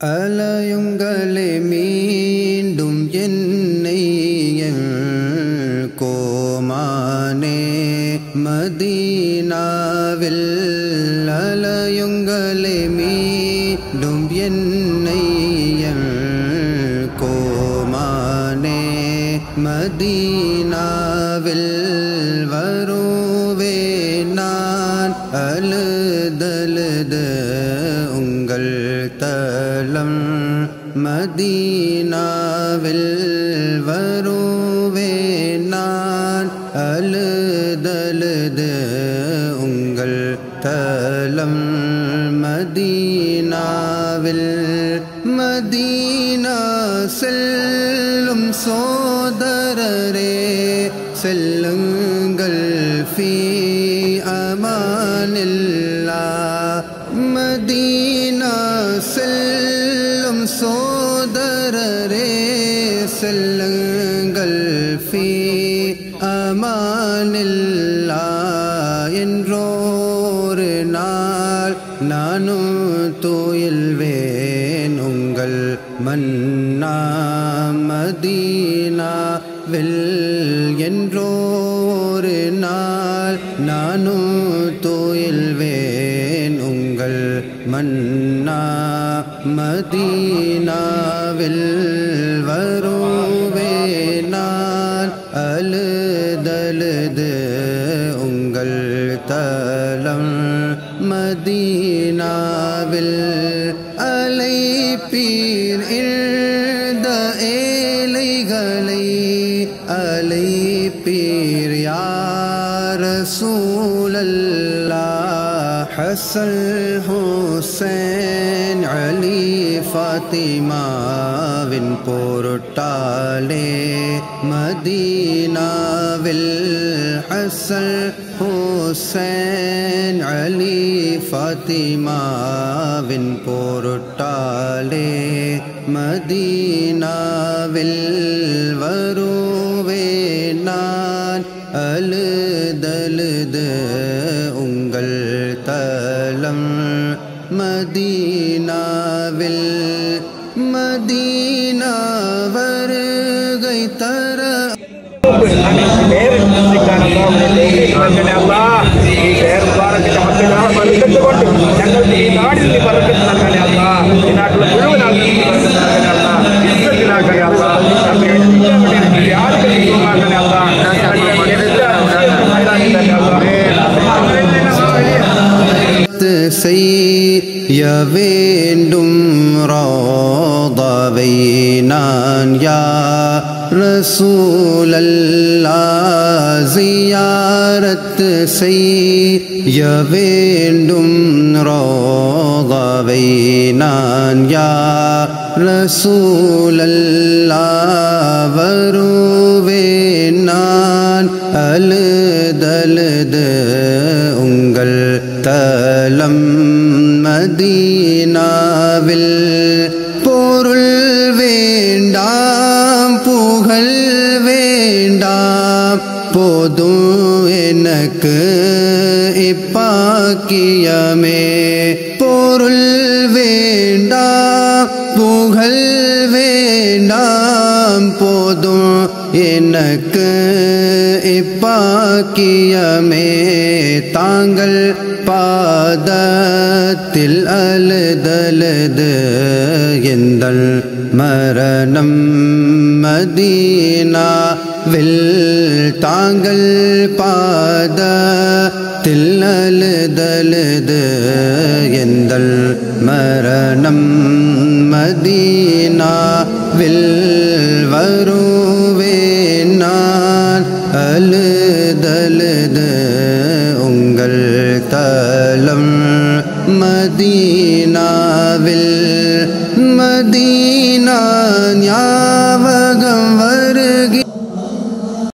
அலையுங்களே மீண்டும் என்னை கோமானே மதீனாவில் அலையுங்களே மீண்டும் என்னை கோமானே மதீனாவில் வருவே நான் அழுதழுது உங்கள் தலம் மதீனாவில் வருவே நான் அழுதழுது உங்கள் தலம் மதீனாவில் மதீனா செல்லும் சோதரரே செல்லுங்கள் ஃபீ அமானில்லாஹ் மதீனா செல்லும் சோதரரே செல்லுங்கள் ஃபீ அமானில்லாஹ் என்றோரு நாள் நானும் துயில்வேன் உங்கள் மன்னா மதீனாவில் என்றோரு நாள் நானும் துயில்வேன் உங்கள் மன்னா மதீனாவில் வருவே நான் அழுதழுது உங்கள் தலம் மதீனாவில் அலைப்பீர் இந்த ஏழைகளை அலைப்பீர் யா ரசூலல்லாஹ் ஹஸன் ஹுசைன் அலி ஃபாத்திமாவின் பொருட்டாலே மதீனாவில் ஹஸன் ஹுசைன் அலி ஃபாத்திமாவின் பொருட்டாலே மதீனாவில் வருவே நான் அழுதழுது உங்கள் தலம் மதீனாவில் மதீனா வருகை தர செய்ய வேண்டும் ரோதாவை நான் யா ரசூலல்லாஹ் ஜியாரத் செய்ய வேண்டும் ரோதாவை நான் யா ரசூலல்லாஹ் வருவே நான் அழுதழுது உங்கள் தலம் மதீனாவில் பொருள் வேண்டாம் புகழ் வேண்டாம் போதும் எனக்கு இப்பாக்கியமே பொருள் வேண்டாம் புகழ் வேண்டாம் போதும் எனக்கு இப்பாக்கியமே தாங்கள் பாதத்தில் அழுதழுது எந்தல் மரணம் மதீனாவில் தாங்கள் பாதத்தில் அழுதழுது எந்தல் மரணம் மதீனாவில் வருவே நான் அழுதழுது உங்கள் தலம் மதீனாவில் மதீனா ஞாபகம்